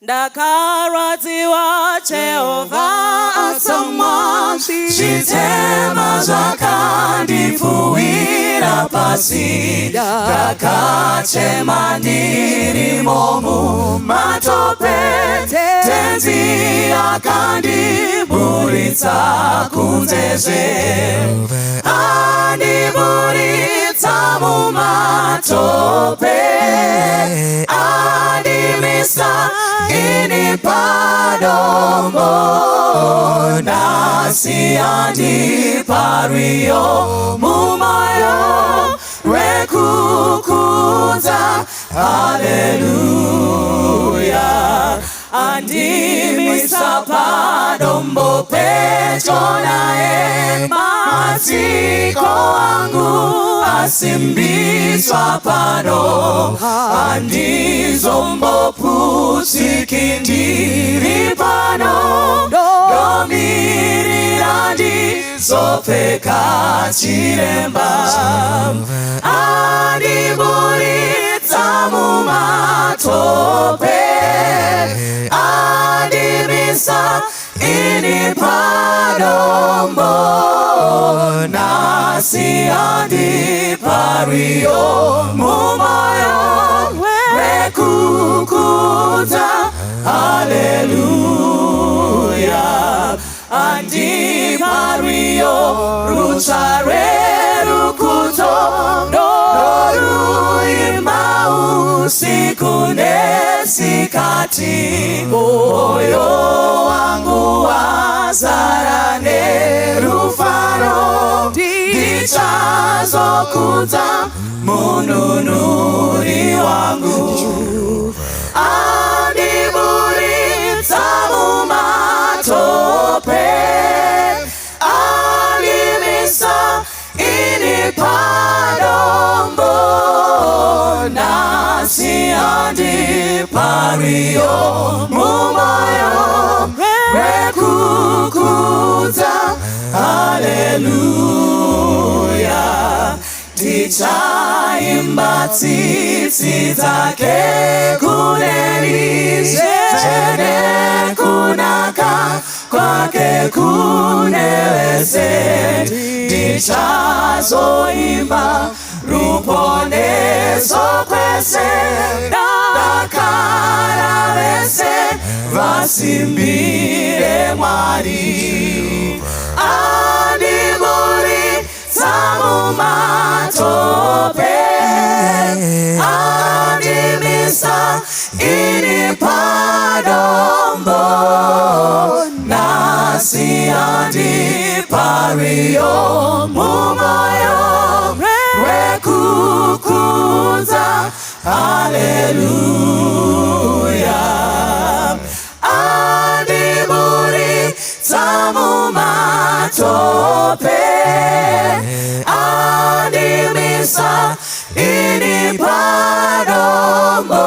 Ndakaradziwa Jehova atsamwa zvitema zvakandifuwira pasi ndakachema ndirimo mumatope tenzi akandiburitsa kunzezve andiburitsa mumatope andimisa ini padombo nasi andipariyo mumoyo wekukudza haleluya andimisa padombo pedyo naye matsiko angu asimbiswa pano andizomboputiki ndiri pano ndomirira ndizopfeka chiremba andiburitsa mumatope andimisa ini padombo nasi andipariyo mumoyo wekukudza haleluya andipariyo rutsare rukudzo ndoruimba usiku nesikati moyo wangu wazara nerufaro ndichazokudza mununuri wangu andiburitsa mumatope andimisa ini padombo nasi andipariyo mumoyo wekukudza haleluya tichaimba tsitsi dzake kuneni zvene kunaka kwake kune vese tichazoimba ruponeso kwese dakara vese vasimbire Mwari andiburitsa mumatope andimisa ini padombo nasi andipariyo mumoyo wekukudza haleluya andiburitsa mumatope andimisa ini padombo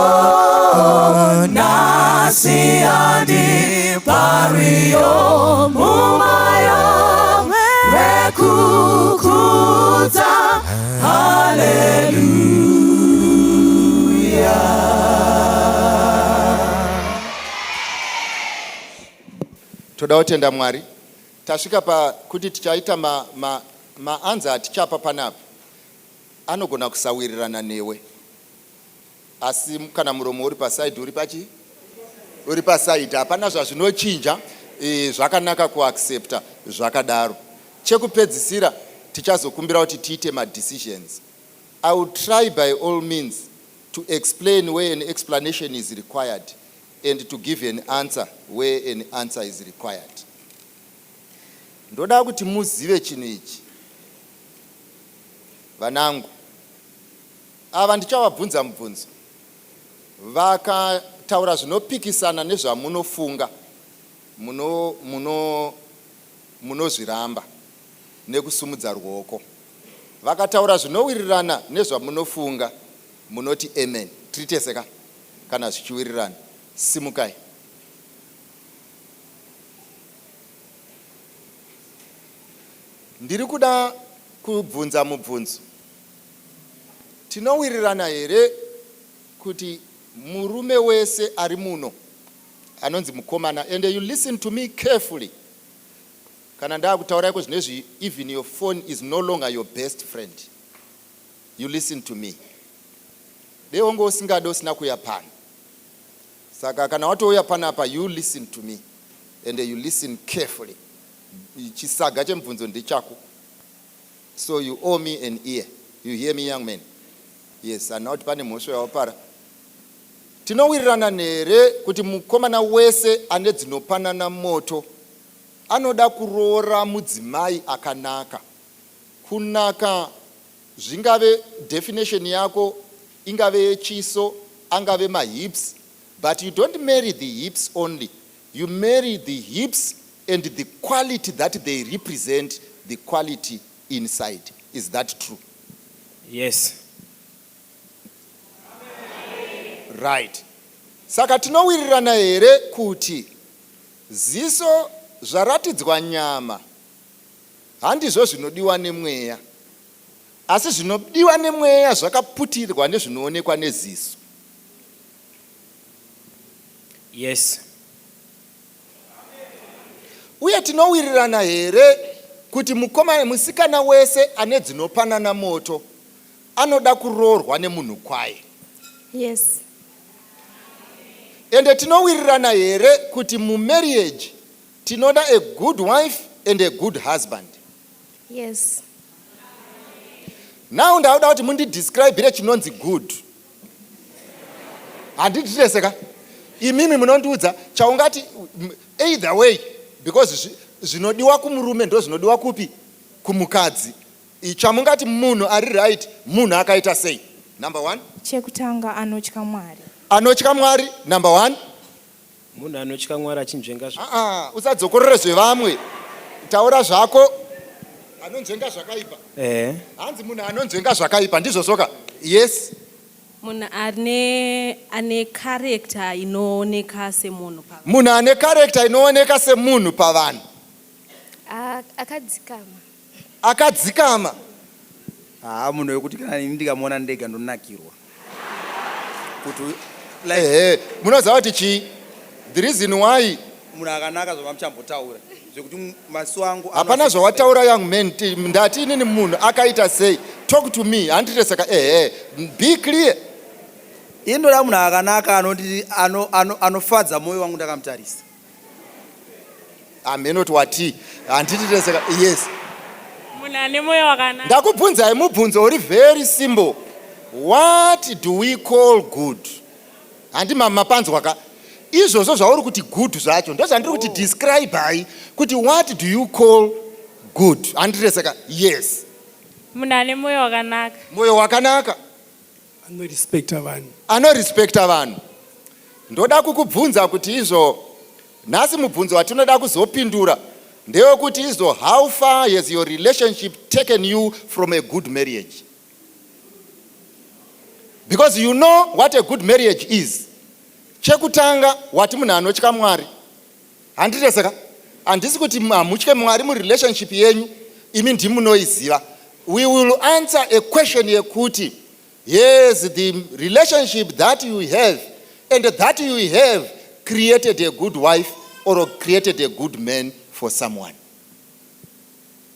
nasi andipariyo mumoyo wekukudza haleluya. Toda kutenda Mwari tasvika pakuti tichaita maanza atichapa panapa anogona kusawirirana newe asi kana muromo uri pasaidi uri pasaidi hapana zvazvinochinja zvakanaka kuaccepta zvakadaro. Chekupedzisira tichazokumbira kuti tiite decisions. I will try by all means to explain where an explanation is required and to give an answer where an answer is required. Ndoda kuti muzive chinhu ichi vanangu ava ndichavabvunza mubvunzo vakataura zvinopikisana nezvamunofunga munozviramba nekusumudza ruoko vakataura zvinowirirana nezvamunofunga munoti amen. Tiriteseka kana zvichiwirirana simukai. Ndiri kuda kubvunza mubvunzo tinowirirana here kuti murume wese ari muno anonzi mukomana, and you listen to me carefully. Kana ndakutaura iko zvinezvi, even your phone is no longer your best friend. You listen to me. Deongo usingado usina kuya pano. Saka kana watouya panapa, you listen to me and you listen carefully. Chisaga chemubvunzo ndichako. So you owe me an ear. You hear me, young man? Yes, and not pane mhosva yawapara. Tinowirirana nere kuti mukomana wese ane dzinopanana moto anoda kuroora mudzimai akanaka. Kunaka zvingave definition yako, ingave yechiso, angave mahips, but you don't marry the hips only. You marry the hips and the quality that they represent, the quality inside. Is that true? Yes. Right. Saka tinowirirana here kuti ziso zvaratidzwa nyama handizvo zvinodiwa nemweya, asi zvinodiwa nemweya zvakaputirwa nezvinoonekwa neziso. Yes. Uye tinowirirana here kuti musikana wese ane dzinopanana moto anoda kuroorwa nemunhu kwaye. Yes. Ende tinowirirana here kuti mumarriage tinoda a good wife and a good husband. Yes. Now ndauda kuti mundidescribe chinonzi good. Handitireseka. Imimi munondiudza chaungati either way, because zvinodiwa kumurume ndo zvinodiwa kupi kumukadzi. Chamungati munhu ari right, munhu akaita sei. Number 1. Chekutanga anotya Mwari. Anotya Mwari, number 1. Munhu anotya Mwari achinzvenga zvakaipa. Usadzokorere zvevamwe. Taura zvako. Anonzvenga zvakaipa. Hanzi munhu anonzvenga zvakaipa ndizvo soka. Yes. Munhu ane character inooneka semunhu pavanhu. Munhu ane character inooneka semunhu pavanhu. Akadzikama. Akadzikama. Munhu wekuti kana ndikamuona ndega ndonakirwa. Kuti munoziva kuti chi the reason why munhu akanaka zvamamchambotaura zvekuti masu angu hapana zvawataura young man, ndati inini munhu akaita sei. Talk to me. Handitireseka be clear. Indoda munhu akanaka anofadza moyo wangu ndakamutarisa. Amenoti wati handitireseka. Yes. Munhu ane moyo wakanaka. Ndakubvunzai mubvunzo uri very simple. What do we call good? Handi mapanzwa ka izvozvo zvauri kuti good zvacho ndo zvandiri kuti describe hai kuti what do you call good. Handitireseka. Yes. Munhu ane moyo wakanaka. Moyo wakanaka. Anorespekta vanhu. Ndoda kukubvunza kuti izvo nhasi mubvunzo watinoda kuzopindura ndewekuti izvo how far has your relationship taken you from a good marriage? Because you know what a good marriage is. Chekutanga wati munhu anotya Mwari. Handitireseka. Handisi kuti hamutye Mwari murelationship yenyu imi ndimunoiziva. We will answer a question yekuti yes, the relationship that you have and that you have created a good wife or created a good man for someone.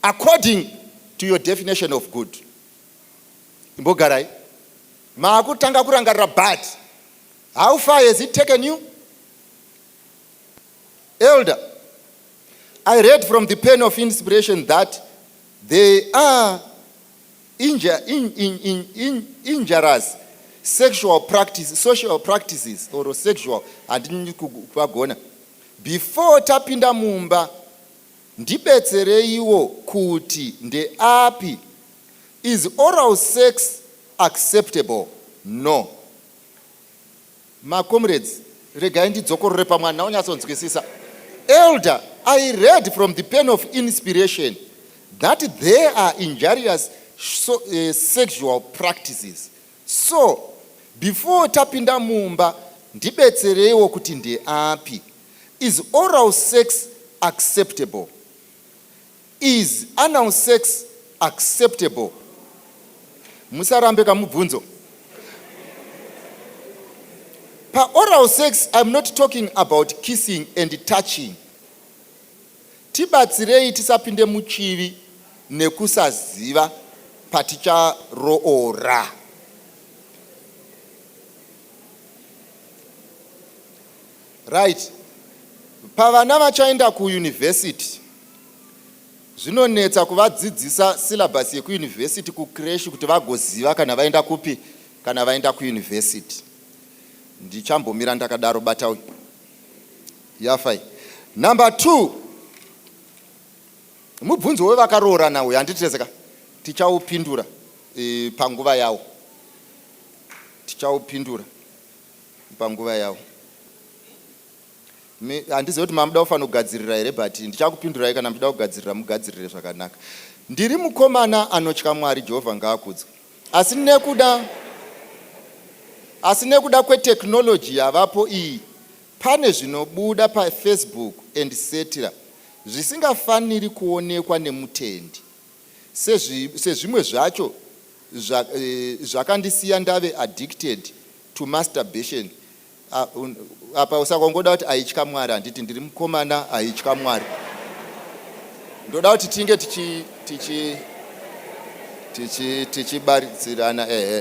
According to your definition of good. Imbogarai. Maakutanga kurangarira bad. How far has it taken you? Elder, I read from the pen of inspiration that there are injurious social practices or sexual and kugona. Before tapinda mumba, ndibetsereiwo kuti ndeapi. Is oral sex acceptable? No. My comrades, regai ndidzokorore pamwana naunyatsonzwisisa. Elder, I read from the pen of inspiration that there are injurious sexual practices. So, before tapinda mumba, ndibetsereiwo kuti ndeapi. Is oral sex acceptable? Is anal sex acceptable? Musarambe kamubvunzo. Pa oral sex, I'm not talking about kissing and touching. Tibatsirei tisapinde muchivi nekusaziva paticharoora. Right. Pavana vachaenda kuuniversity, zvinonetsa kuvadzidzisa syllabus yekuuniversity kucreche kuti vagoziva kana vaenda kupi kana vaenda kuuniversity. Ndichambomira ndakadaro bata uyu. Yafai. Number 2. Mubvunzo wevakaroora nawo handitezeka. Tichaupindura panguva yawo. Tichaupindura panguva yawo. Handizivi kuti mamuda kufanira kugadzirira here, but ndichakupindurai kana muchida kugadzirira mugadzirire zvakanaka. Ndiri mukomana anotya Mwari, Jehovha ngaakudzwe. Asi nekuda kweteknoloji yavapo iyi, pane zvinobuda paFacebook and etc. zvisingafaniri kuonekwa nemutendi. Sezvimwe zvacho zvakandisiya ndave addicted to masturbation. Apa usakongoda kuti aitya Mwari, handiti ndiri mukomana aitya Mwari. Ndoda kuti tinge tichibaridzirana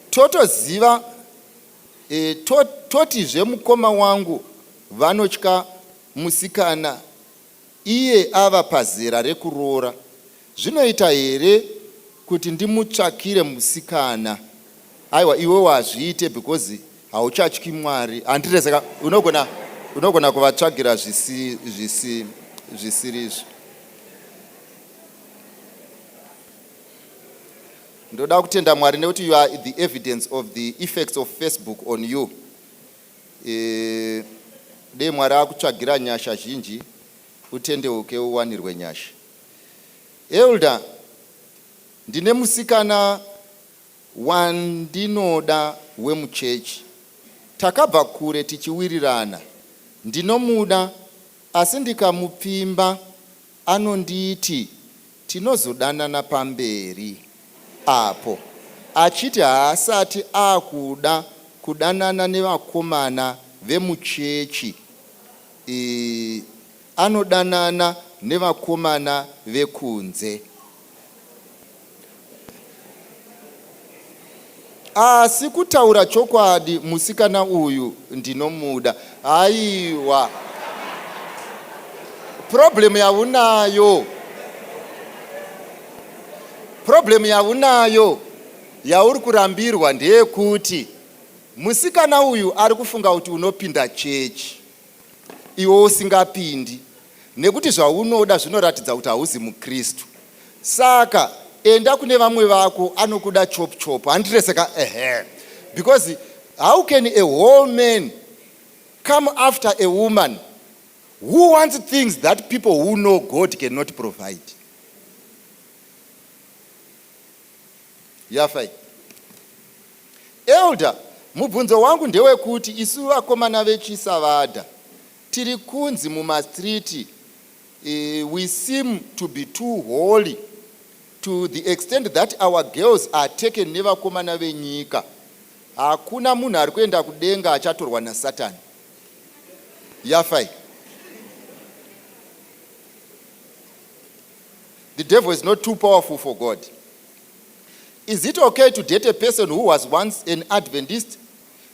totoziva totizve mukoma wangu vanotya musikana iye ava pazera rekuroora. Zvinoita here kuti ndimutsvakire musikana? Aiwa, iwe wazviite because hauchatyi Mwari. Handirezeka, unogona kuvatsvagira zvisiri izvi. Ndoda kutenda Mwari nekuti you are the evidence of the effects of Facebook on you. Dei Mwari akutsvagira nyasha zhinji, utendeuke uwanirwe nyasha. ELD, ndine musikana wandinoda wemuchechi. Takabva kure tichiwirirana. Ndinomuda, asi ndikamupimba anonditi tinozodanana pamberi. Apo achiti haasati akuda kudanana nevakomana vemuchechi, anodanana nevakomana vekunze. Asi kutaura chokwadi, musikana uyu ndinomuda. Aiwa, problem yaunayo yauri kurambirwa ndeyekuti musikana uyu ari kufunga kuti unopinda chechi, iwe usingapindi, nekuti zvaunoda zvinoratidza kuti hauzi muKristu. Saka enda kune vamwe vako, anokuda chop chop. Handireseka because how can a whole man come after a woman who wants things that people who know God cannot provide? Yafai. ELD, mubvunzo wangu ndewekuti isu vakomana vechisavada tiri kunzi mumastreet, we seem to be too holy to the extent that our girls are taken nevakomana venyika. Hakuna munhu ari kuenda kudenga achatorwa naSatani. Yafai. The devil is not too powerful for God. Is it okay to date a person who was once an Adventist,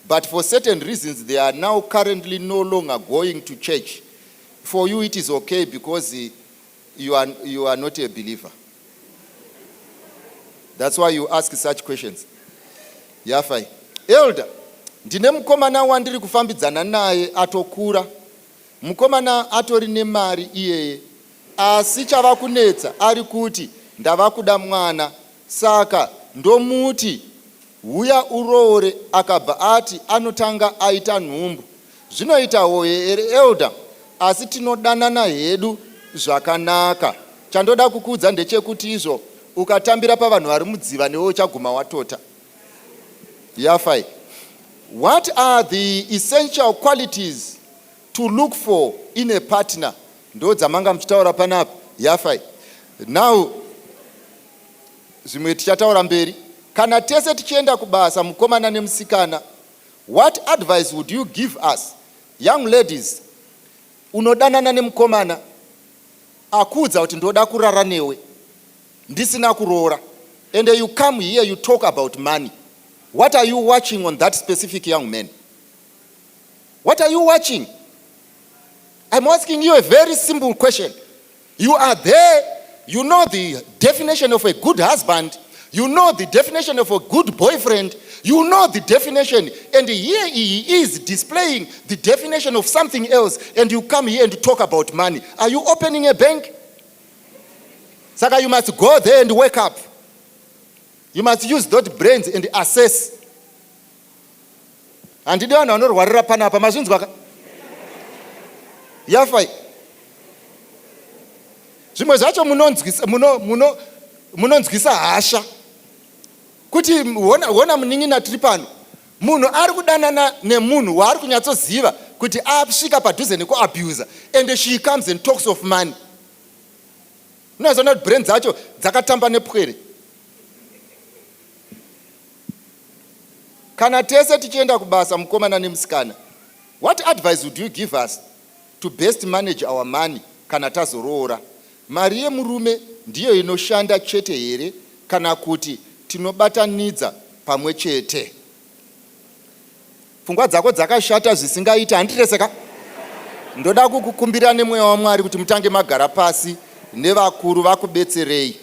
but for certain reasons they are now currently no longer going to church? For you it is okay because you are not a believer. That's why you ask such questions. Yafai. ELD, ndine mukomana wandiri kufambidzana naye atokura. Mukomana atori nemari iyeye. Asi chava kunetsa ari kuti ndava kuda mwana. Saka ndomuti uya uroore, akabva ati anotanga aita nhumbu. Zvinoita hoye ere ELD, asi tinodanana hedu zvakanaka. Chandoda kukudza ndechekuti izvo ukatambira pavanhu vari mudziva newe uchaguma watota. Yafai. What are the essential qualities to look for in a partner? Ndo dzamanga mchitaura panapa. Yafai. Now, zvimwe tichataura mberi. Kana tese tichienda kubasa mukomana nemusikana, what advice would you give us? Young ladies, unodanana nemukomana, akuudza kuti ndoda kurara newe, ndisina kuroora, and you come here, you talk about money. What are you watching on that specific young man? What are you watching? I'm asking you a very simple question. You are there, you know the definition of a good husband, you know the definition of a good boyfriend, you know the definition, and here he is displaying the definition of something else, and you come here and talk about money. Are you opening a bank? Saka, you must go there and wake up. You must use those brains and assess. And you don't know what happened. Yafai. Zvimwe zvacho munonzwisa hasha. Kuti wona munin'ina tiri pano. Munhu ari kudanana nemunhu waari kunyatsoziva kuti asvika padhuze nekuabuser, and she comes and talks of money. Unoziona kuti brain dzacho dzakatamba nepwere. Kana tese tichienda kubasa mukomana nemusikana, what advice would you give us to best manage our money kana tazoroora? Mari yemurume ndiyo inoshanda chete here kana kuti tinobatanidza pamwe chete? Pfungwa dzako dzakashata zvisingaita, handireseka? Ndoda kukukumbira nemweya waMwari kuti mutange magara pasi nevakuru vakubetserei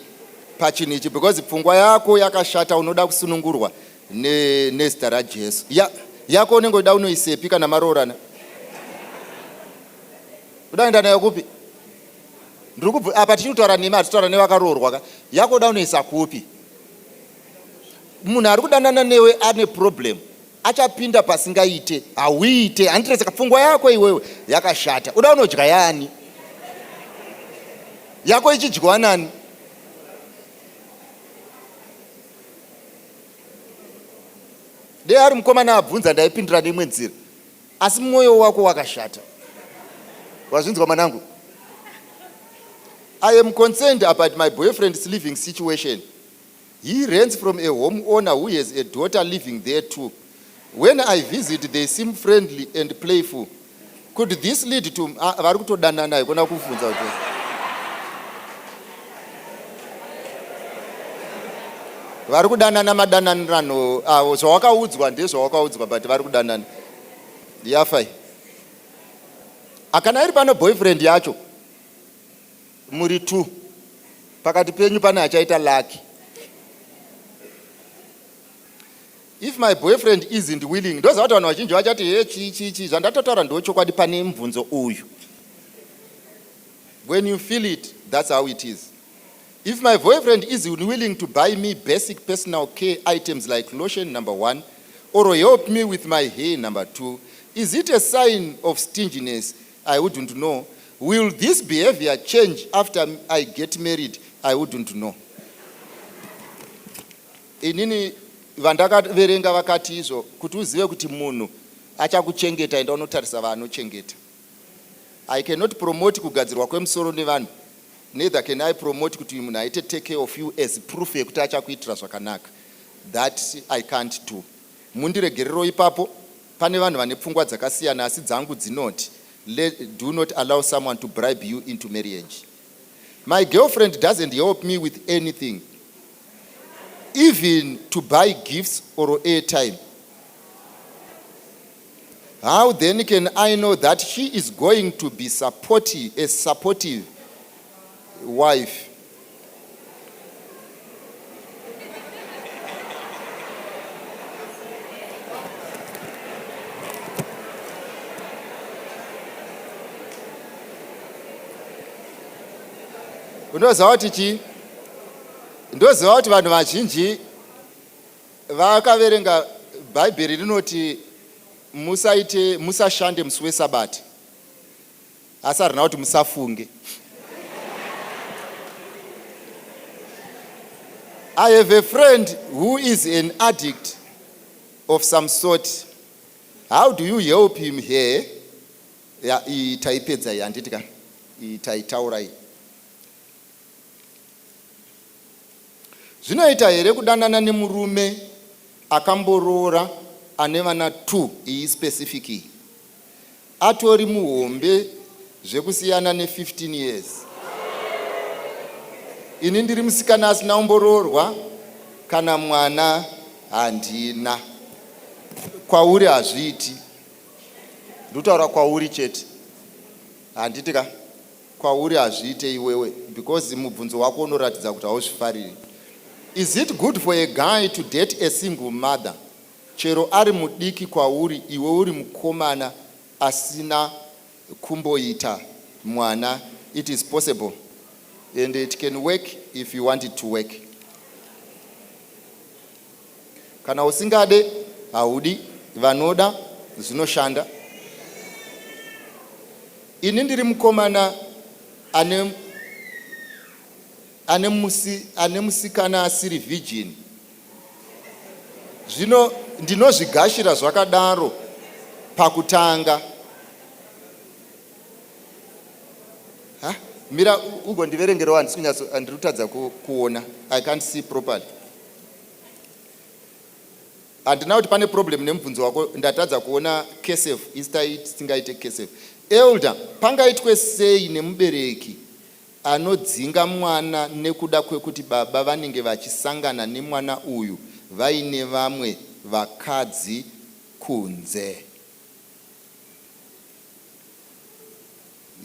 pachinichi, because pfungwa yako yakashata, unoda kusunungurwa nezita raJesu. Yako unenge uda unoisepi kana maroorana? Udaenda nayo kupi? Apa tichitaura nemi, hatitaura nevakaroorwa ka. Yako uda unoisa kupi? Munhu ari kudanana newe ane problem, achapinda pasingaite, hauite, handireseka. Pfungwa yako iwewe yakashata, uda unodya yani? Yako ichidyiwa nani? Dei ari mukomana abvunza ndaipindura neimwe nzira, asi mwoyo wako wakashata. Wazvinzwa manangu? I am concerned about my boyfriend's living situation. He rents from a homeowner who has a daughter living there too. When I visit, they seem friendly and playful. Could this lead to vari kutodana naye kona kufunza kuti vari kudanana madananirano avo zvawakaudzwa ndezvawakaudzwa, but vari kudanana. Yafai. Akana iri pano boyfriend yacho muri 2 pakati penyu pane achaita lucky. If my boyfriend isn't willing, ndoza kuti vanhu vazhinji vachati chichi zvandatotaura ndochokwadi pane mubvunzo uyu. When you feel it, that's how it is. If my boyfriend isn't willing to buy me basic personal care items like lotion number 1 or help me with my hair number 2, is it a sign of stinginess? I wouldn't know. Will this behavior change after I get married? I wouldn't know. Inini vandakaverenga vakati izvo kuti uzive kuti munhu achakuchengeta enda unotarisa vaanochengeta. I cannot promote kugadzirwa kwemusoro nevanhu, neither can I promote kuti munhu aite take care of you as proof yekuti achakuitira zvakanaka. That I can't do. Mundiregerero ipapo, pane vanhu vane pfungwa dzakasiyana, asi dzangu dzinoti do not allow someone to bribe you into marriage. My girlfriend doesn't help me with anything, even to buy gifts or airtime. How then can I know that she is going to be supportive, a supportive wife? Unoziva kuti vanhu vazhinji vakaverenga Bhaibheri rinoti musashande musi weSabata, asi harina kuti musafunge. I have a friend who is an addict of some sort. How do you help him here? Taipedza yanditika taitaura. Zvinoita here kudanana nemurume akamborora ane vana 2 iyi specific atori muhombe zvekusiyana ne15 years. Ini ndiri musikana asina umbororwa kana mwana handina. Kwauri hazviiti. Ndutaura kwauri chete. Handiti ka kwauri hazviite iwewe because mubvunzo wako unoratidza kuti hauzvifariri. Is it good for a guy to date a single mother? Chero ari mudiki kwauri iwe uri mukomana asina kumboita mwana. It is possible and it can work if you want it to work. Kana usingade haudi vanoda zvinoshanda. Ini ndiri mukomana ane musikana asiri virgin. Zvino ndinozvigashira zvakadaro pakutanga. Mira ugondiverengerawo handisingatsotadza kuona. I can't see properly. Handina kuti pane problem nemubvunzo wako ndatadza kuona KSF isingaite KSF. Elder, pangaitwe sei nemubereki anodzinga mwana nekuda kwekuti baba vanenge vachisangana nemwana uyu vaine vamwe vakadzi kunze?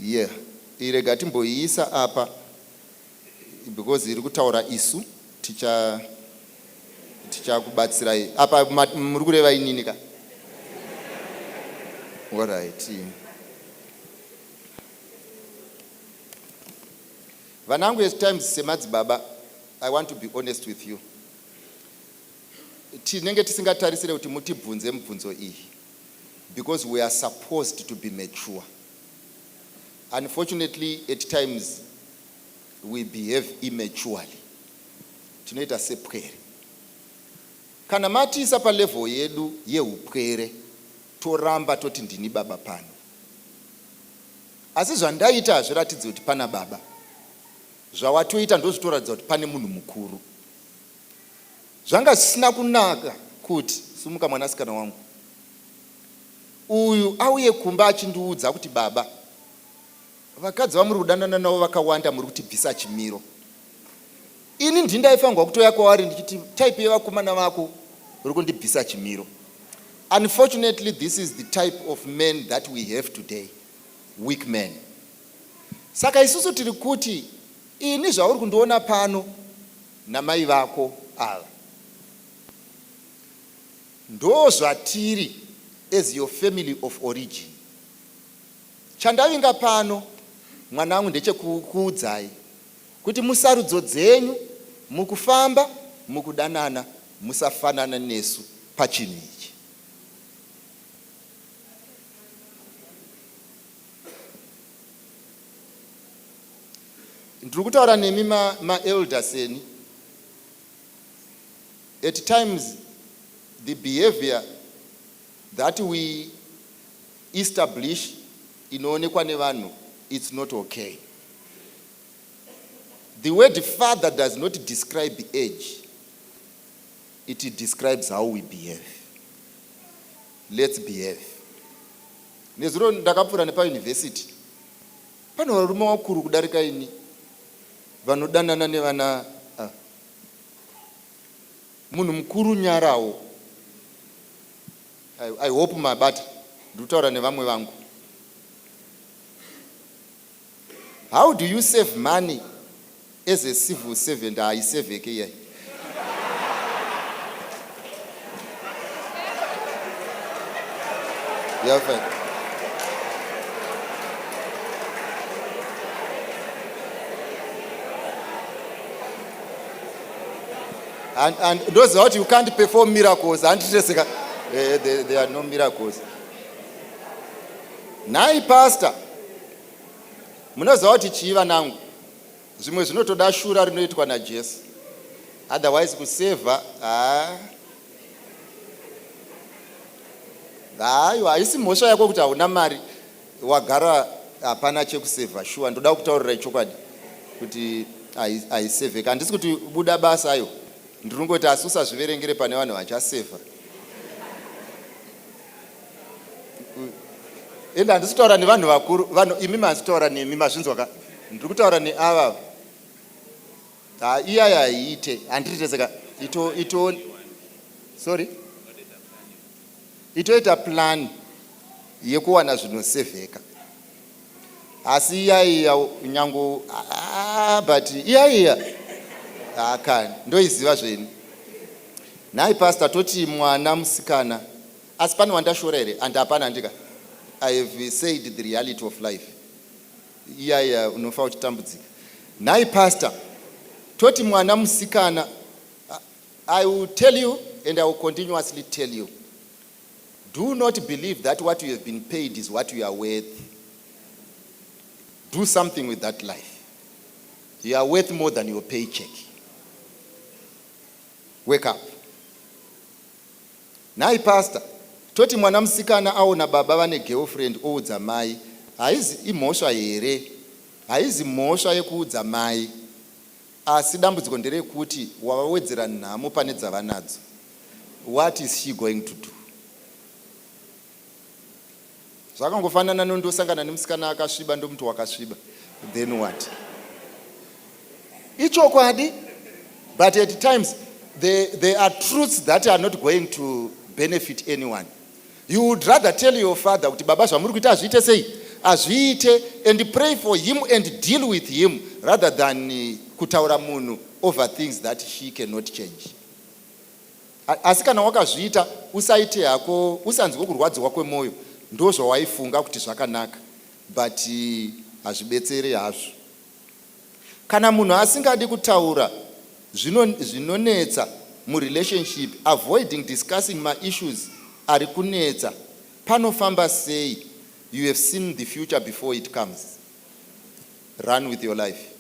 Yeah, irega timboiisa apa because iri kutaura isu tichakubatsirai. Apa muri kureva inini ka? All right. Vanangu at times semadzibaba, I want to be honest with you. Tinenge tisingatarisire kuti mutibvunze mibvunzo iyi because we are supposed to be mature. Unfortunately, at times we behave immaturely. Tinoita sepwere. Kana matiisa pa level yedu yeupwere toramba toti ndini baba pano. Asi zvandaita hazviratidzi kuti pana baba. Zvawatoita ndozvitoratidza kuti pane munhu mukuru. Zvanga zvisina kunaka kuti sumuka mwanasikana wangu uyu auye kumba achindiudza kuti baba, vakadzi vamuri kudanana navo vakawanda muri kutibvisa chimiro. Ini ndindaifangwa kutoya kwavari ndichiti type yevakomana vako uri kundibvisa chimiro. Unfortunately, this is the type of men that we have today. Weak men. Saka isusu tiri kuti ini zvauri kundiona pano namai vako ava ndo zvatiri as your family of origin. Chandavinga pano mwana wangu ndechekuudzai kuti musarudzo dzenyu mukufamba mukudanana musafanana nesu pachinhu ichi. Ndiri kutaura nemi ma-elders. At times the behavior that we establish inoonekwa nevanhu, it's not okay. The word father does not describe age. It describes how we behave. Let's behave. Nezuro ndakapfuura nepa university. Pano varume vakuru kudarika ini vanodanana nevana munhu mukuru nyarawo. I hope mabata ndutaura nevamwe vangu. How do you save money as a civil servant? I save here. Yeah, fine. And those what you can't perform miracles, and there are no miracles. Nai pastor, munoziva kuti chiva nangu zvimwe zvinotoda shura rinoitwa naJesu. Otherwise kuseva haisi mhosva yako kuti hauna mari wagara hapana chekuseva. Shuwa ndoda kutaurira chokwadi kuti haisevheka. Handisi kuti buda basa ayo Ndinongoti asi usazviverengere pane vanhu vachasevha. Ende handisi kutaura nevanhu vakuru, vanhu imi mazitaura nemi mazvinzwaka. Ndiri kutaura neava. Iyaya haiite, handiti saka ito sorry. Itoita plan yekuwana zvinosevheka. Asi iyaya nyangu but iyaya akani ndoiziva zveni. Nhai pastor toti mwana musikana asi pane wandashora here and hapana ndika. I have said the reality of life. Iyaya unofa uchitambudzika. Nhai pastor toti mwana musikana, I will tell you and I will continuously tell you. Do not believe that what you have been paid is what you are worth. Do something with that life. You are worth more than your paycheck. Wake up. Nai pastor, toti mwana musikana aona baba vane girlfriend oudza mai, haizi imhosva here, haizi mhosva yekuudza mai, asi dambudziko nderekuti wavawedzera nhamo pane dzavanadzo. What is she going to do? Zvakangofanana nondosangana nemusikana akasviba ndomuti wakasviba. Then what? Ichokwadi, but at times there are truths that are not going to benefit anyone. You would rather tell your father kuti baba zvamuri kuita azviite sei, azviite, and pray for him and deal with him rather than kutaura munhu over things that he cannot change. Asi kana wakazviita usaite hako, usanzwe kurwadziwa kwemoyo, ndo zvawaifunga kuti zvakanaka, but hazvibetsere hazvo. Kana munhu asingadi kutaura zvinonetsa murelationship, avoiding discussing my issues ari kunetsa, panofamba sei? You have seen the future before it comes. Run with your life.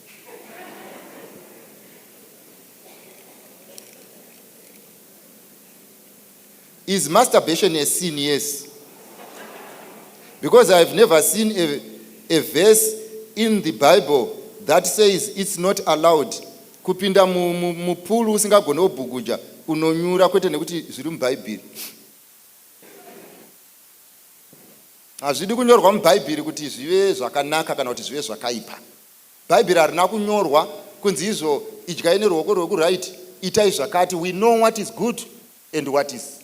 Is masturbation a sin? Yes. Because I have never seen a verse in the Bible that says it's not allowed. Kupinda mupulu usingagona kubhukuja unonyura kwete nekuti zviri muBhaibheri. Hazvidi kunyorwa muBhaibheri kuti zvive zvakanaka kana kuti zvive zvakaipa. Bhaibheri harina kunyorwa kunzi izvo idyai neruoko rwekuright, itai zvakati. We know what is good and what is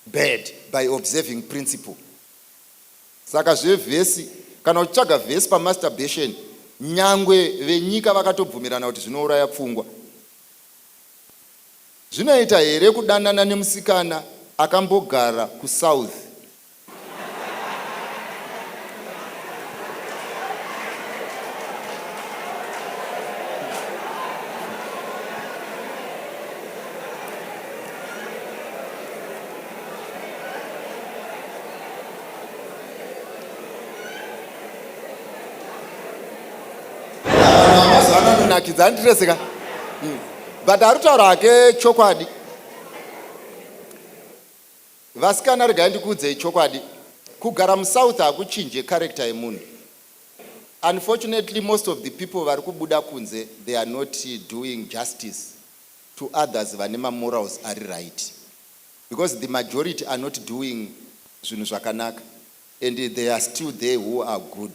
bad by observing principle. Saka zvevhesi, kana uchitsvaga vhesi pamasturbation, nyangwe venyika vakatobvumirana kuti zvinouraya pfungwa. Zvinoita here kudanana nemusikana akambogara kuSouth? But arutaura hake chokwadi. Vasikana regai ndikuudzei chokwadi. Kugara muSouth hakuchinje character yemunhu. Unfortunately, most of the people vari kubuda kunze, they are not doing justice to others vane morals are right. Because the majority are not doing zvinhu zvakanaka, and they are still there who are good.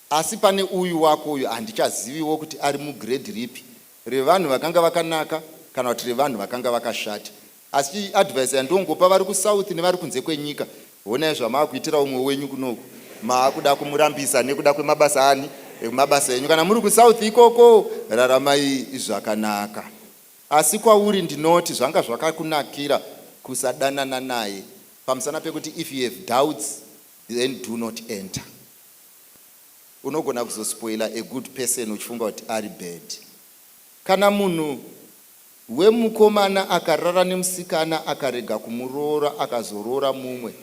Asi pane uyu wako uyu handichaziviwo kuti ari mugrade ripi, revanhu vakanga vakanaka kana kuti revanhu vakanga vakashata. Asi advice yandongopa vari kuSouth nevari kunze kwenyika, honai zvamaakuitira umwe wenyu kunoku, maakuda kumurambisa nekuda kwemabasa ani emabasa enyu. Kana muri kuSouth ikoko raramai zvakanaka. Asi kwauri ndinoti zvanga zvakakunakira kusadanana naye pamusana pekuti if you have doubts then do not enter. Unogona kuzospoila a good person uchifunga kuti ari bad. Kana munhu wemukomana akarara nemusikana akarega kumuroora akazoroora mumwe,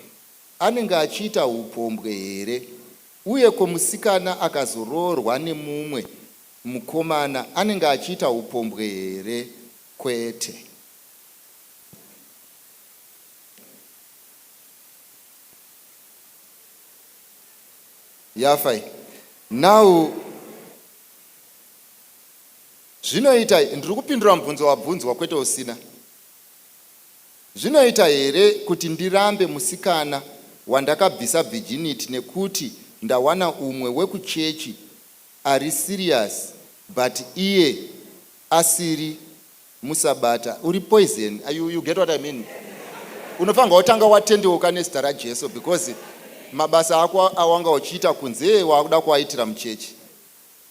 anenge achiita upombwe here? Uye kumusikana akazoroorwa nemumwe mukomana anenge achiita upombwe here? Kwete. Yafai. Now, zvinoita, ndiri kupindura mubvunzo wabvunzwa kwete usina. Zvinoita here kuti ndirambe musikana wandakabvisa virginity nekuti ndawana umwe wekuchechi ari serious but iye asiri musabata? Uri poison. You get what I mean? Unofanga utanga watendeuka nezita raJesu because mabasa ako awanga uchiita kunze wakuda kuaitira muchechi.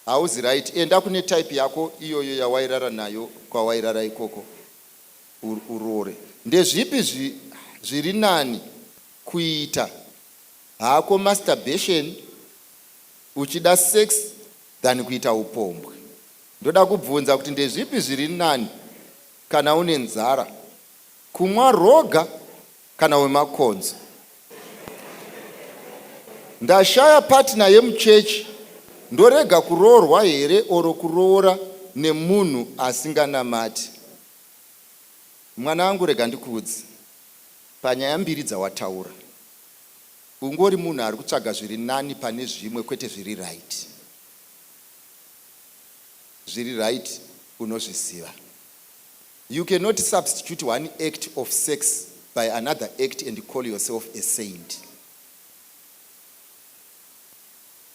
Hauzi right. Enda kune type yako iyoyo yawairara nayo kwawairara ikoko urore. Ndezvipi zviri nani kuita hako masturbation uchida sex than kuita upombwe? Ndoda kubvunza kuti ndezvipi zviri nani kana une nzara, kumwa roga kana wemakonzo? Ndashaya partner yemuchechi ndorega kuroorwa here oro kuroora nemunhu asinganamati? Mwana wangu, rega ndikuudze, panyaya mbiri dzawataura, ungori munhu ari kutsvaga zviri nani pane zvimwe kwete zviri right. Zviri right unozviziva. You cannot substitute one act of sex by another act and call yourself a saint.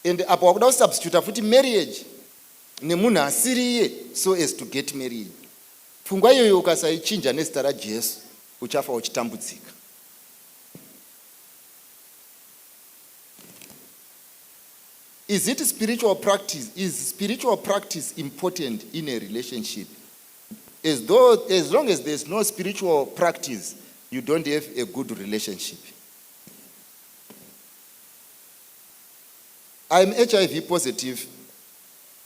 And apo wakuda kusubstitute futi marriage nemunhu asiri iye so as to get married. Pfungwa iyoyo ukasaichinja nezita raJesu uchafa uchitambudzika. Is it spiritual practice? Is spiritual practice important in a relationship? As long as there's no spiritual practice, you don't have a good relationship. I'm HIV positive,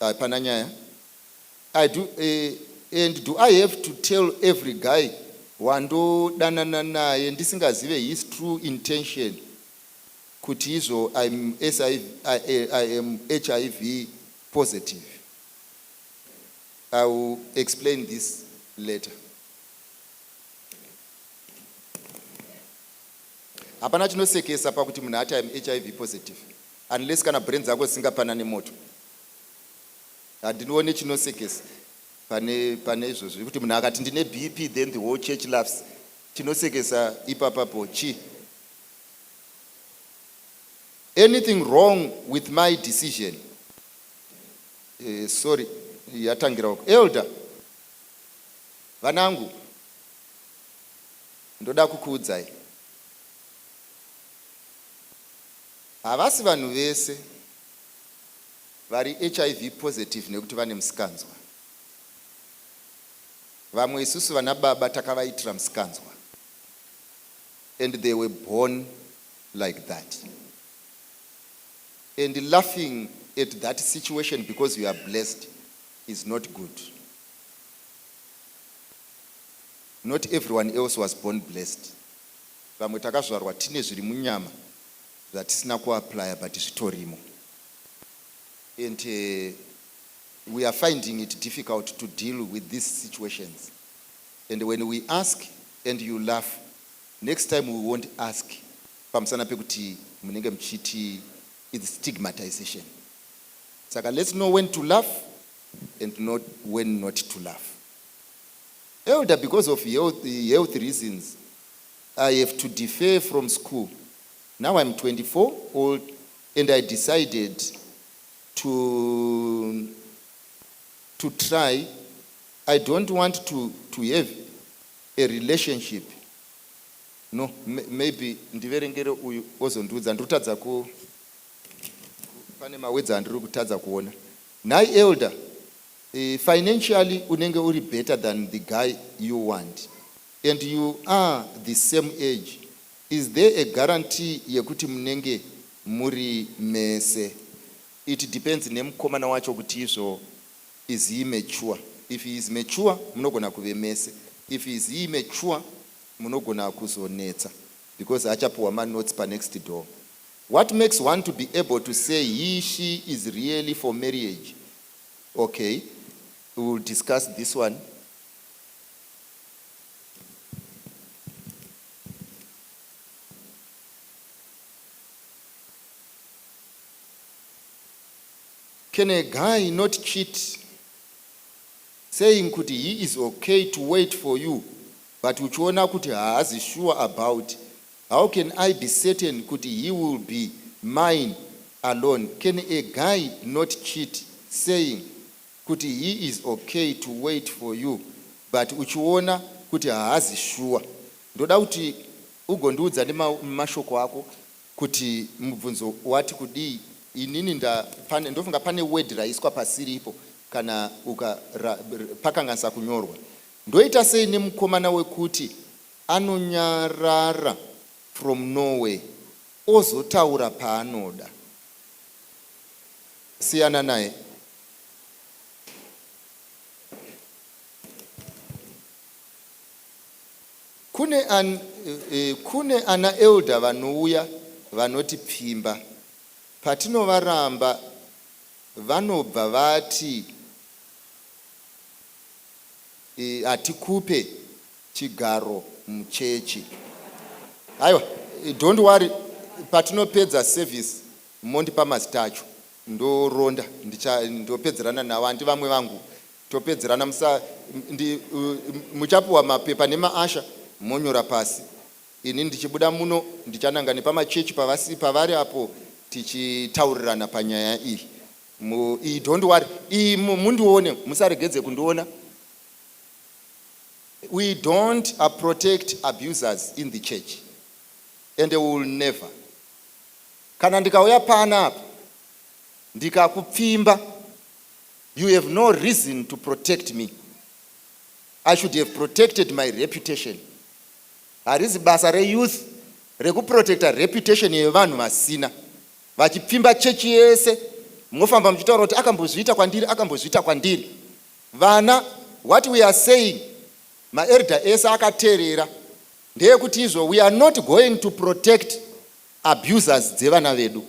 Pananyaya. I do, and do I have to tell every guy wando danana and ndisingazive his true intention kuti izvo I am HIV positive? I will explain this later. Hapana chinosekesa pakuti munhu ati I am HIV positive unless kana brain dzako dzisingapanani moto. Handinoone chinosekesa pane izvozvo kuti munhu akati ndine BP then the whole church laughs. Chinosekesa ipapapo chi? Anything wrong with my decision? Sorry, yatangira uko. Elder, vanangu, ndoda kukuudzai. Havasi vanhu vese vari HIV positive nekuti vane musikanzwa. Vamwe isusu vana baba takavaitira musikanzwa. And they were born like that. And laughing at that situation because you are blessed is not good. Not everyone else was born blessed. Vamwe takazvarwa tine zviri munyama zvatisina kuapply but zvitorimo. And we are finding it difficult to deal with these situations. And when we ask and you laugh, next time we won't ask. Pamusana pekuti munenge mchiti is stigmatization. Saka let's know when to laugh and not when not to laugh. Elder, because of health reasons, I have to defer from school. Now I'm 24 old and I decided to try. I don't want to have a relationship. No, maybe ndiverengere uyu ozondudza ndotadza ku pane mawedza andiri kutadza kuona. Now elder, financially unenge uri better than the guy you want and you are the same age. Is there a guarantee yekuti munenge muri mese? It depends nemukomana wacho kuti izvo is he mature. If he is mature munogona kuve mese. If he is immature munogona kuzonetsa because achapuwa manotes pa next door. What makes one to be able to say she is really for marriage? Okay, we will discuss this one. Can a guy not cheat saying kuti he is okay to wait for you, but uchiona kuti haazi sure about, how can I be certain kuti he will be mine alone? Can a guy not cheat, saying kuti he is okay to wait for you, but uchiona kuti haazi sure? Ndoda kuti ugondiudza nemashoko ako kuti mubvunzo wati kudii. Inini ndofunga pane word raiswa pasiripo kana pakanganisa kunyorwa. Ndoita sei nemukomana wekuti anonyarara from Norway ozotaura paanoda? Siyana naye. Kune ana elder vanouya vanoti pfimba, patinovaramba vanobva vati atikupe chigaro muchechi. Aiwa, don't worry, patinopedza service mondipa mazita acho ndoronda ndopedzerana navo, handi vamwe vangu topedzerana. Muchapuwa mapepa nemaasha monyora pasi. Ini ndichibuda muno ndichananga nepamachechi pavari apo tichitaurirana panyaya iyi. Don't worry, mundione, musaregedze kundiona. We don't protect abusers in the church, and we will never. Kana ndikauya pana apa ndikakupfimba, you have no reason to protect me. I should have protected my reputation. Harizi basa re-youth rekuprotecta reputation yevanhu vasina. Vachipfimba chechi yese mofamba muchitaura kuti akambozviita kwandiri. Vana, what we are saying, maelder ese akateerera ndeyekuti izvo, we are not going to protect abusers dzevana vedu.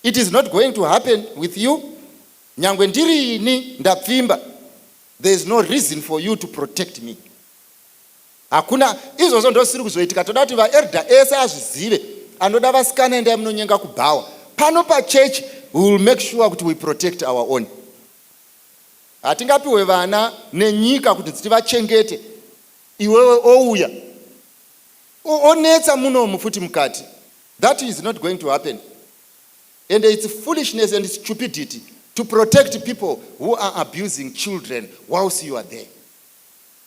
It is not going to happen with you. Nyangwe ndiri ini ndapfimba, there is no reason for you to protect me. Hakuna izvozvo ndosiri kuzoitika. Toda kuti vaelder ese azvizive, anoda vasikana endai munonyenga kubhawa. Pano pachechi, we will make sure kuti we protect our own. Hatingapiwe vana nenyika kuti tivachengete, iwewe ouya onetsa munomu futi mukati. That is not going to happen. And it's foolishness and stupidity to protect people who are abusing children whilst you are there.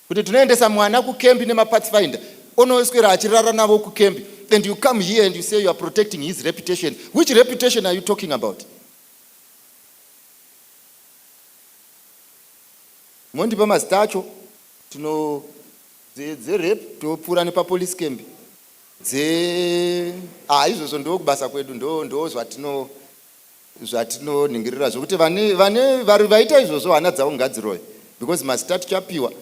Kuti tunaendesa mwana kukembi nemapathfinder, onoswera achirara navo kukembi, and you come here and you say you are protecting his reputation. Which reputation are you talking about? Mondipa mazita acho, rep topfuura nepapolice camp. Izvozvo ndokubasa kwedu, ndo zvatinoningirira zvokuti vari vaita izvozvo hana dzavo ngadziroye, because mazita tichapiwa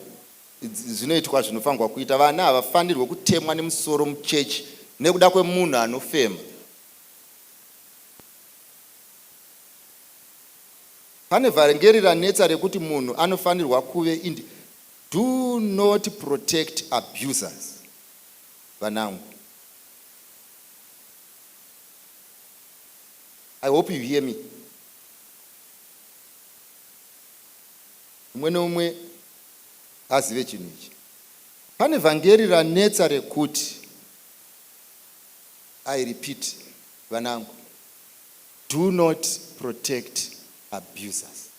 zvinoitwa zvinofangwa kuita. Vana havafanirwe kutemwa nemusoro muchechi nekuda kwemunhu anofema. Pane vhangeri ranetsa rekuti munhu anofanirwa kuve do not protect abusers. Vanangu, I hope you hear me. Umwe nomwe azive chinhu ichi. Pane vhangeri ranetsa rekuti, I repeat, vanangu, do not protect abusers.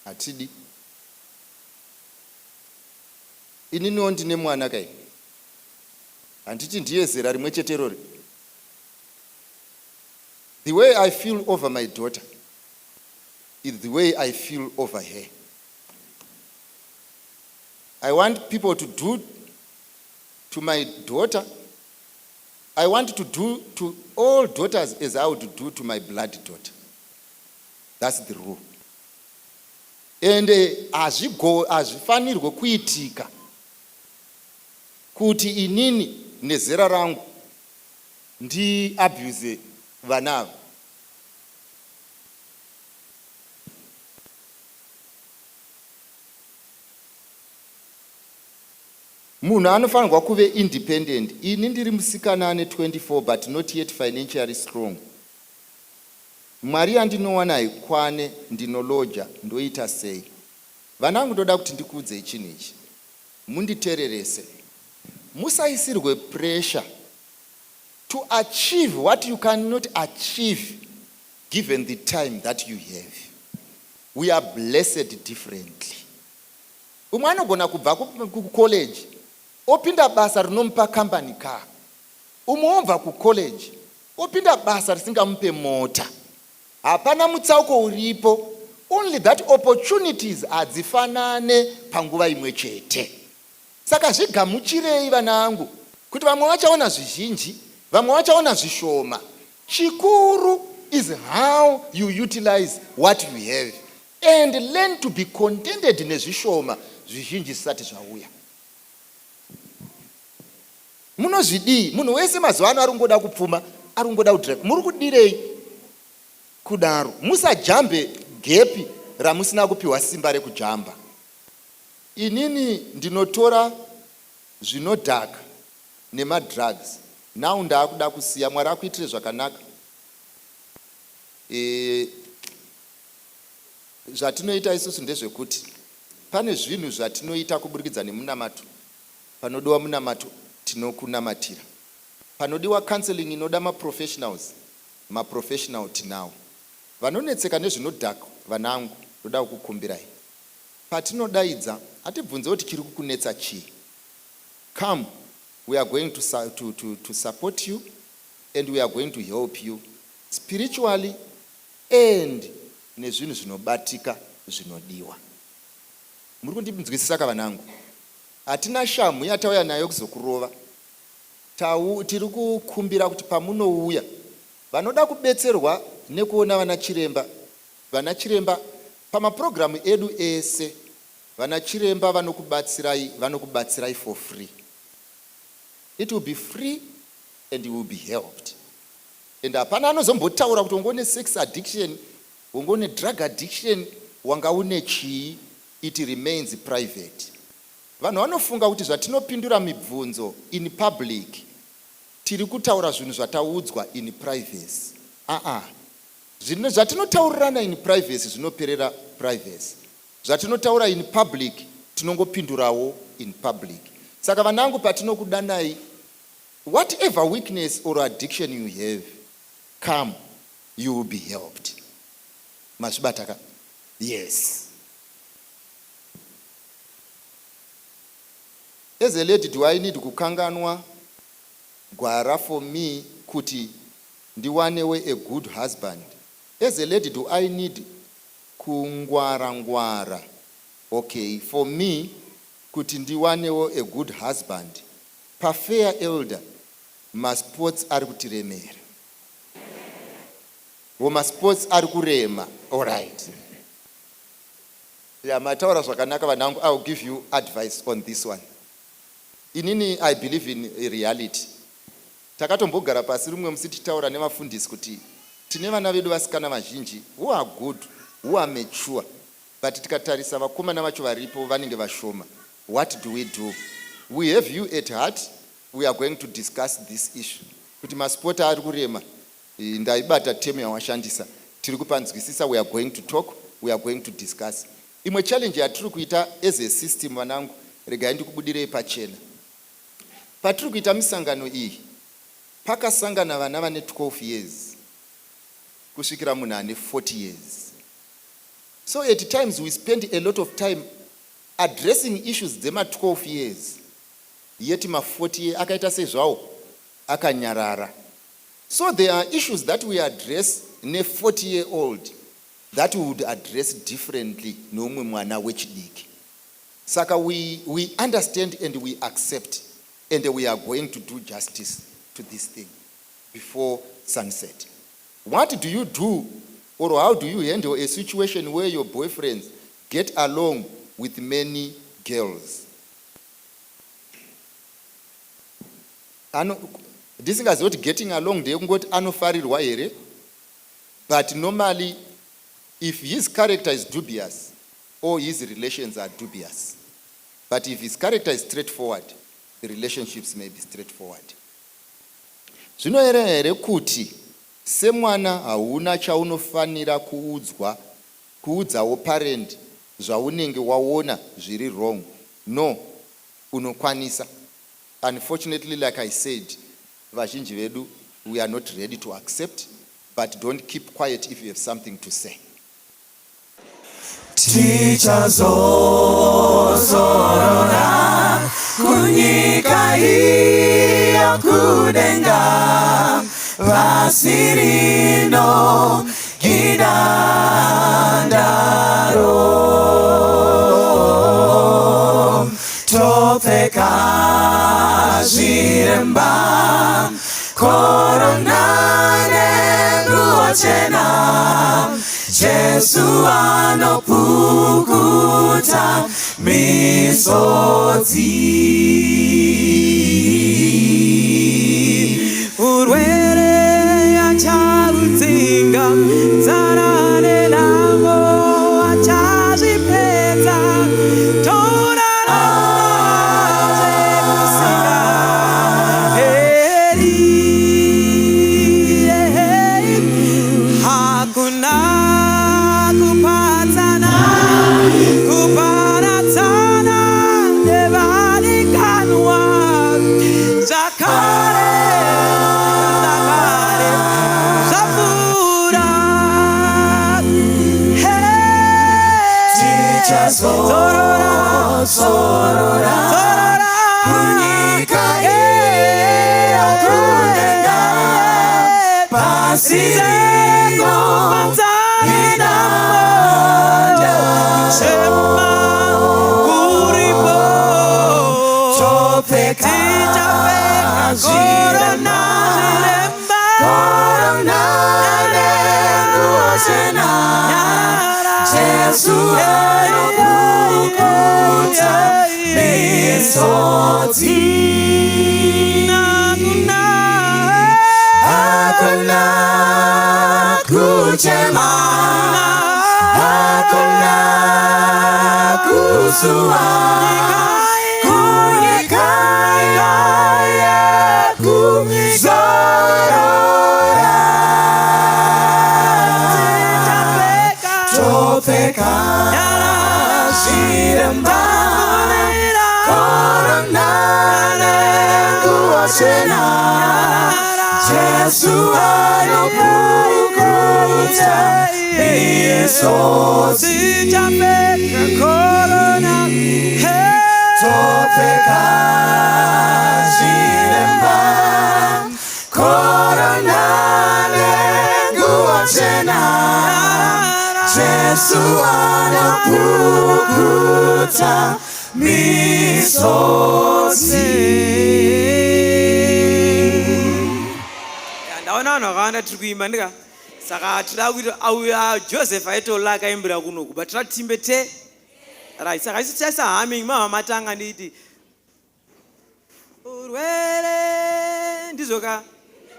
Atidi. Ininiwo ndine mwana kai. Handiti ndiye zera rimwe chetero. The way I feel over my daughter is the way I feel over her. I want people to do to my daughter, I want to do to all daughters as I would do to my blood daughter. That's the rule. And azvifanirwe kuitika kuti inini nezera rangu ndi abuse vanava. Munhu anofanirwa kuve independent. Ini ndiri musikana ane 24 but not yet financially strong. Mwari andinowanai kwane ndinoloja ndoita sei. Vanangu ndoda kuti ndikuudzei chinhu ichi. Munditererese. Musaisirwe pressure to achieve what you cannot achieve given the time that you have. We are blessed differently. Umwe anogona kubva kucollege opinda basa rinomupa company car. Umwe obva kucollege opinda basa risingamupe mota. Hapana mutsauko uripo. Only that opportunities hadzifanane panguva imwe chete. Saka zvigamuchirei vanangu kuti vamwe vachaona zvizhinji, vamwe vachaona zvishoma. Chikuru is how you utilize what you have and learn to be contented nezvishoma zvizhinji zvisati zvauya. Munozvidii? Munhu wese mazuva ano aringoda kupfuma, aringoda kudrive. Muri kudirei kudaro? Musajambe gepi ramusina kupiwa simba rekujamba. Inini ndinotora zvinodhaka nemadrugs. Now ndakuda kusiya. Mwari akuitire zvakanaka. Zvatinoita isusu ndezvekuti pane zvinhu zvatinoita kuburikidza nemunamato. Panodiwa munamato tinokunamatira. Panodiwa counseling inoda maprofessional tinawo. Vanonetseka nezvinodhaka vanangu ndoda kukumbirai. Patinodaidza hatibvunze kuti chiri kukunetsa chii. Come, we are going to support you and we are going to help you spiritually and nezvinhu zvinobatika zvinodiwa. Muri kundinzwisisa vanangu? Hatina shamu yatauya nayo kuzokurova. Tiri kukumbira kuti pamunouya vanoda kubetserwa nekuona vanachiremba pamaprogramu edu ese. Vanachiremba vanokubatsirai for free. It will be free and you will be helped. And hapana anozombotaura kuti ungone sex addiction, ungone drug addiction, wanga une chii. It remains private. Vanhu vanofunga kuti zvatinopindura mibvunzo in public tiri kutaura zvinhu zvataudzwa in privacy. Zvinhu zvatinotaurirana in privacy zvinoperera privacy. Zvatinotaura in public tinongopindurawo in public. Saka vanangu patinokudanai, whatever weakness or addiction you have, come, you will be helped. Mashibataka? Yes. As a lady, do I need kukanganwa gwara for me kuti ndiwanewe a good husband? As a lady, do I need kungwara? Okay, for me, kuti ndiwanewe a good husband, pafair elder, masports ari kutiremera. Masports ari kurema. All right. Yeah, mataura zvakanaka vanangu. I will give you advice on this one. Inini, I believe in reality. Takatombogara pasi rumwe musi tichitaura nevafundisi kuti tine vana vedu vasikana vazhinji who are good, who are mature, but tikatarisa vakomana vacho varipo vanenge vashoma. What do we do? We have you at heart. We are going to discuss this issue. Kuti maspota ari kurema, ndaibata temu yawashandisa. Tiri kupanzwisisa, we are going to talk, we are going to discuss. Imwe challenge yatiri kuita as a system vanangu, regai ndikubudirei pachena. Patiri kuita misangano iyi, pakasangana vana vane 12 years kusvikira munhu ane 40 years. So at times we spend a lot of time addressing issues dzema 12 years, yeti ma 40 akaita sezvawo akanyarara. So there are issues that we address ne 40-year-old that we would address differently nomwe mwana wechidiki. Saka we understand and we accept, and we are going to do justice to this thing before sunset. What do you do, or how do you handle a situation where your boyfriends get along with many girls? This thing is not getting along, they got anofarirwa here. But normally, if his character is dubious, or his relations are dubious, but if his character is straightforward, the relationships may be straightforward. Zvinoerera here kuti semwana hauna chaunofanira kuudzawo parent zvaunenge waona zviri wrong. No, unokwanisa. Unfortunately, like I said, vazhinji vedu, we are not ready to accept, but don't keep quiet if you have something to say. Tichazozorora kunyika iyo kudenga vasirino gidandaro topfeka zviremba korona nenguo chena Jesu anopukuta misodzi urwere acharudzinga nzara nenamo achazvipedza Sorora kunyika iyo kudenga pasirino inamanja shema kuripo topfeka zviremba korona nenguo chena Jesu anopukuta misodzi hakuna kuchema hakuna kusuwa kunyika yetu zorora topfeka zviremba korona nenguo chena Jesu anopukuta misodzi korona topfeka zviremba korona nenguo chena Jesu anopukuta misodzi. Ndaona vanhu vakawanda tiri kuimba ndika saka tida kuti auya Joseph aitola akaimbira kunoku but tira timbe te right saka isi chaisa humming mama matanga nditi urwere ndizoka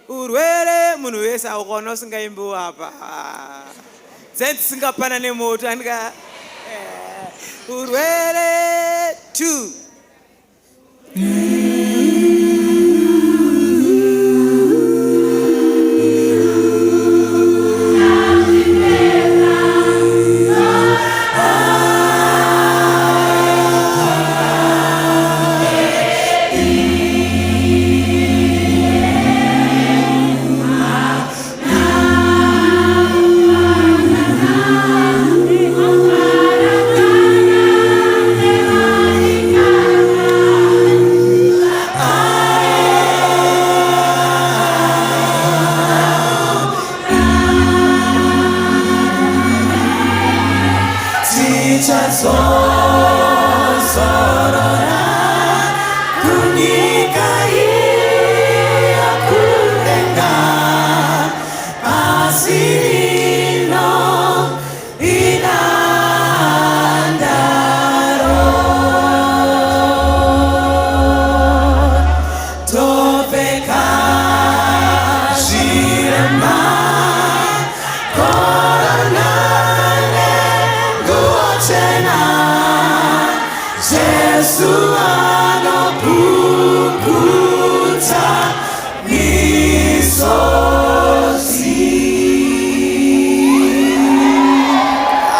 urwere munhu wese aukaona usingaimbiwo apa zenzi singapana nemoto andika urwere 2 Jesu anopukuta